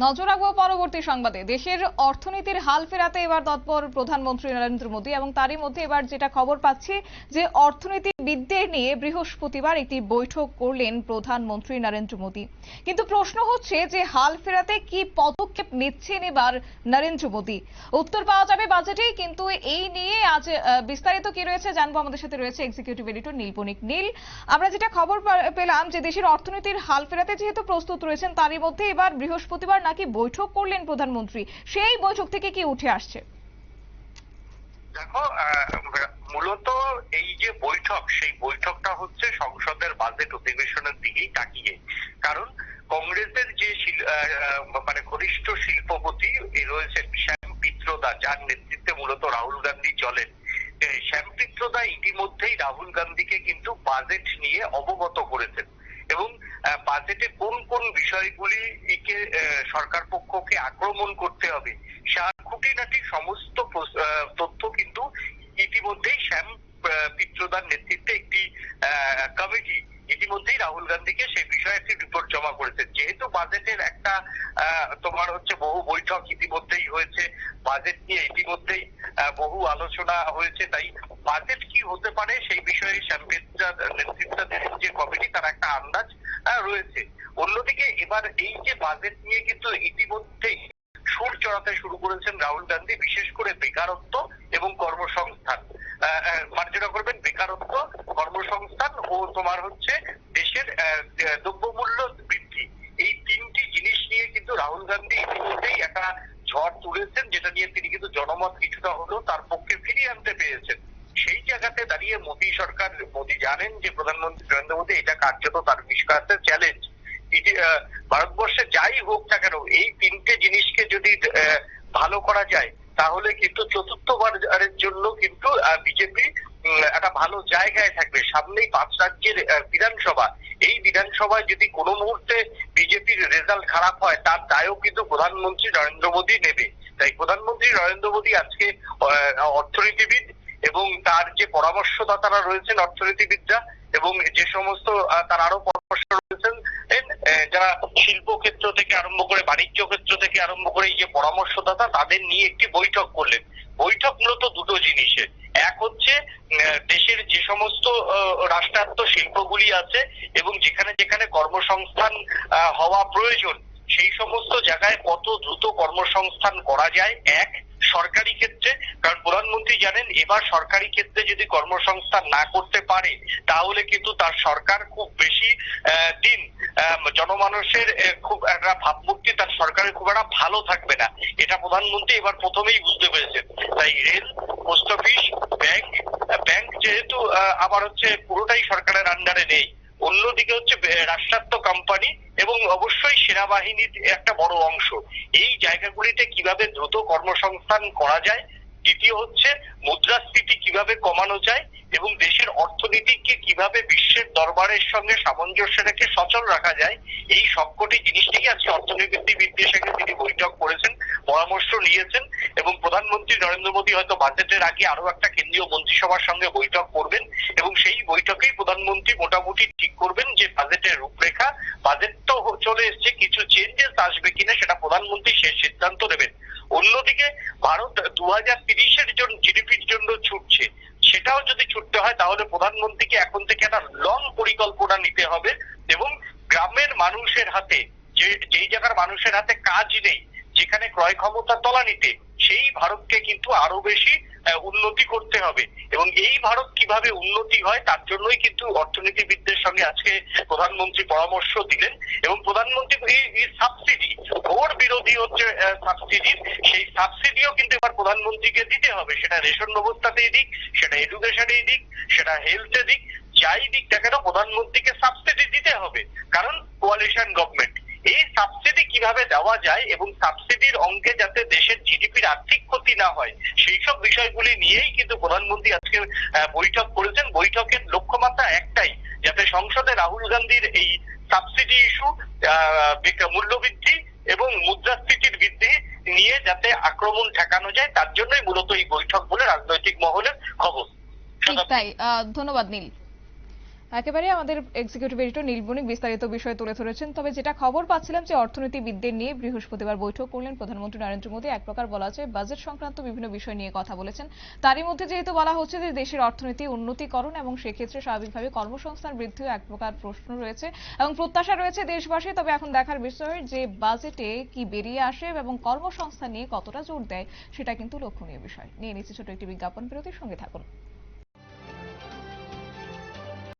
নজর রাখবো পরবর্তী সংবাদে। দেশের অর্থনীতির হাল ফেরাতে এবার তৎপর প্রধানমন্ত্রী নরেন্দ্র মোদী, এবং তারই মধ্যে এবার যেটা খবর পাচ্ছি যে অর্থনীতিবিদদের নিয়ে বৃহস্পতিবার একটি বৈঠক করলেন প্রধানমন্ত্রী নরেন্দ্র মোদী। কিন্তু প্রশ্ন হচ্ছে যে হাল ফেরাতে কি পদক্ষেপ নিচ্ছেন এবার নরেন্দ্র মোদী। উত্তর পাওয়া যাবে বাজেটেই, কিন্তু এই নিয়ে আজ বিস্তারিত কি রয়েছে জানবো। আমাদের সাথে রয়েছে এক্সিকিউটিভ এডিটর নীল বণিক। নীল, আমরা যেটা খবর পেলাম যে দেশের অর্থনীতির হাল ফেরাতে যেহেতু প্রস্তুত রয়েছেন, তারই মধ্যে এবার বৃহস্পতিবার নাকি বৈঠক করলেন প্রধানমন্ত্রী। সেই বৈঠক থেকে কি উঠে আসছে? দেখো, মূলত এই যে বৈঠক, সেই বৈঠকটা হচ্ছে সংসদের বাজেট অধিবেশনের দিকেই তাকিয়ে। কারণ কংগ্রেসের যে ঘনিষ্ঠ শিল্পপতি রয়েছেন শ্যাম পিত্রোদা, যার নেতৃত্বে মূলত রাহুল গান্ধী চলেন, শ্যাম পিত্রোদা ইতিমধ্যেই রাহুল গান্ধীকে কিন্তু বাজেট নিয়ে অবগত করেছেন এবং বাজেটে কোন কোন বিষয়গুলিকে সরকার পক্ষকে আক্রমণ করতে হবে খুঁটিনাটি সমস্ত তথ্য কিন্তু ইতিমধ্যেই শ্যাম পিত্রোদার নেতৃত্বে একটি কমিটি ইতিমধ্যেই রাহুল গান্ধীকে সেই বিষয়ে একটি রিপোর্ট জমা করেছে। যেহেতু বাজেটের একটা বহু বৈঠক ইতিমধ্যেই হয়েছে, বাজেট নিয়ে ইতিমধ্যেই বহু আলোচনা হয়েছে, তাই বাজেট কি হতে পারে সেই বিষয়ে শ্যাম পিত্রোদার নেতৃত্বাধীন যে কমিটি, তার একটা আন্দাজ রয়েছে। অন্যদিকে এবার এই যে বাজেট নিয়ে কিন্তু ইতিমধ্যেই সুর চড়াতে শুরু করেছেন রাহুল গান্ধী, বিশেষ করে বেকারত্ব এবং কর্মসংস্থান। মার্জনা করবেন বেকারত্ব, কর্মসংস্থান ও দেশের দ্রব্যমূল্য বৃদ্ধি। এই তিনটি জিনিস নিয়ে কিন্তু রাহুল গান্ধী ইতিমধ্যেই একটা ঝড় তুলেছেন, যেটা নিয়ে তিনি কিন্তু জনমত কিছুটা হলেও তার পক্ষে ফিরিয়ে আনতে পেরেছেন। সেই জায়গাতে দাঁড়িয়ে মোদী জানেন যে প্রধানমন্ত্রী নরেন্দ্র মোদী এটা কার্যত তার নিষ্কাশে চ্যালেঞ্জ। ভারতবর্ষে যাই হোক না কেন, এই তিনটে জিনিসকে যদি ভালো করা যায় তাহলে কিন্তু চতুর্থবারের জন্য কিন্তু বিজেপি একটা ভালো জায়গায় থাকবে। সামনেই 5 রাজ্যের বিধানসভা, এই বিধানসভায় যদি কোনো মুহূর্তে বিজেপির রেজাল্ট খারাপ হয়, তার দায়ও কিন্তু প্রধানমন্ত্রী নরেন্দ্র মোদী নেবে। তাই প্রধানমন্ত্রী নরেন্দ্র মোদী আজকে অর্থনীতিবিদ এবং তার যে পরামর্শদাতারা রয়েছেন অর্থনীতিবিদরা, এবং যে সমস্ত তার আরো পরামর্শ রয়েছেন যারা শিল্প ক্ষেত্র থেকে আরম্ভ করে বাণিজ্য ক্ষেত্র থেকে আরম্ভ করে এই যে পরামর্শদাতা, তাদের নিয়ে একটি বৈঠক করলেন। বৈঠক মূলত দুটো জিনিসের। এক হচ্ছে দেশের যে সমস্ত রাষ্ট্রায়ত্ত শিল্পগুলি আছে এবং যেখানে যেখানে কর্মসংস্থান হওয়া প্রয়োজন, সেই সমস্ত জায়গায় কত দ্রুত কর্মসংস্থান করা যায় এক সরকারি ক্ষেত্রে। কারণ প্রধানমন্ত্রী জানেন এবার সরকারি ক্ষেত্রে যদি কর্মসংস্থান না করতে পারে তাহলে কিন্তু তার সরকার খুব বেশি দিন জনমানুষের খুব একটা ভাবমূর্তি তার সরকারের খুব একটা ভালো থাকবে না। এটা প্রধানমন্ত্রী এবার প্রথমেই বুঝতে পেরেছেন। তাই রেল, পোস্ট অফিস, ব্যাংক যেহেতু আবার পুরোটাই সরকারের আন্ডারে নেই, অন্যদিকে রাষ্ট্রায়ত্ত কোম্পানি এবং অবশ্যই সেনাবাহিনীর একটা বড় অংশ, এই জায়গাগুলিতে কিভাবে দ্রুত কর্মসংস্থান করা যায়। দ্বিতীয় হচ্ছে মুদ্রাস্ফীতি কিভাবে কমানো যায় এবং দেশের অর্থনীতিকে কিভাবে বিশ্বের দরবারের সঙ্গে সামঞ্জস্য রেখে সচল রাখা যায়। এই সবকটি জিনিস নিয়ে আজকে অর্থনীতিবিদদের সঙ্গে তিনি বৈঠক করেছেন, পরামর্শ নিয়েছেন এবং প্রধানমন্ত্রী নরেন্দ্র মোদী হয়তো বাজেটের আগে আরো একটা কেন্দ্রীয় মন্ত্রিসভার সঙ্গে বৈঠক করবেন এবং সেই বৈঠকেই প্রধানমন্ত্রী মোটামুটি ঠিক করবেন যে বাজেটের রূপরেখা। বাজেট তো চলে এসছে, কিছু চেঞ্জেস আসবে কিনা সেটা প্রধানমন্ত্রী শেষ সিদ্ধান্ত নেবেন। অন্যদিকে ভারত 2030-এর জন্য জিডিপির জন্য ছুটছে, সেটাও যদি ছুটতে হয় তাহলে প্রধানমন্ত্রীকে এখন থেকে একটা লং পরিকল্পনা নিতে হবে এবং গ্রামের মানুষের হাতে, যেই জায়গার মানুষের হাতে কাজ নেই, যেখানে ক্রয় ক্ষমতা তলানিতে, সেই ভারতকে কিন্তু আরো বেশি উন্নতি করতে হবে। এবং এই ভারত কিভাবে উন্নতি হয় তার জন্যই কিন্তু অর্থনীতিবিদদের সঙ্গে আজকে প্রধানমন্ত্রী পরামর্শ দিলেন। এবং প্রধানমন্ত্রী এই সাবসিডি, ঘোর বিরোধী সাবসিডির, সেই সাবসিডিও কিন্তু এবার প্রধানমন্ত্রীকে দিতে হবে। সেটা রেশন ব্যবস্থাতেই দিক, সেটা এডুকেশনেই দিক, সেটা হেলথে দিক, যাই দিক না কেন প্রধানমন্ত্রীকে সাবসিডি দিতে হবে। কারণ কোয়ালিশন গভর্নমেন্ট, এই সাবসিডি কিভাবে দেওয়া যায় এবং সাবসিডির অঙ্কে যাতে দেশের জিডিপির আর্থিক ক্ষতি না হয়, সেই সব বিষয়গুলি নিয়েই কিন্তু প্রধানমন্ত্রী আজকে বৈঠক করেছেন। বৈঠকের লক্ষ্যমাত্রা একটাই, যাতে সংসদে রাহুল গান্ধীর এই সাবসিডি ইস্যু, মূল্যবৃদ্ধি এবং মুদ্রাস্ফীতির বৃদ্ধি নিয়ে যাতে আক্রমণ ঠেকানো যায়, তার জন্যই মূলত এই বৈঠক বলে রাজনৈতিক মহলের খবর। ঠিক তাই, ধন্যবাদ নীল। একেবারে আমাদের এক্সিকিউটিভ এডিটর নীলবণিক বিস্তারিত বিষয় তুলে ধরেছেন। তবে যেটা খবর পাচ্ছিলাম যে অর্থনীতিবিদদের নিয়ে বৃহস্পতিবার বৈঠক করলেন প্রধানমন্ত্রী নরেন্দ্র মোদী। এক প্রকার বলা যায় বাজেট সংক্রান্ত বিভিন্ন বিষয় নিয়ে কথা বলেছেন। তারই মধ্যে যেহেতু বলা হচ্ছে যে দেশের অর্থনীতি উন্নতিকরণ এবং সেক্ষেত্রে স্বাভাবিকভাবে কর্মসংস্থান বৃদ্ধিও এক প্রকার প্রশ্ন রয়েছে এবং প্রত্যাশা রয়েছে দেশবাসী। তবে এখন দেখার বিষয় যে বাজেটে কি বেরিয়ে আসে এবং কর্মসংস্থান নিয়ে কতটা জোর দেয় সেটা কিন্তু লক্ষণীয় বিষয়। নিয়ে নিচ্ছে ছোট একটি বিজ্ঞাপন বিরতির সঙ্গে থাকুন।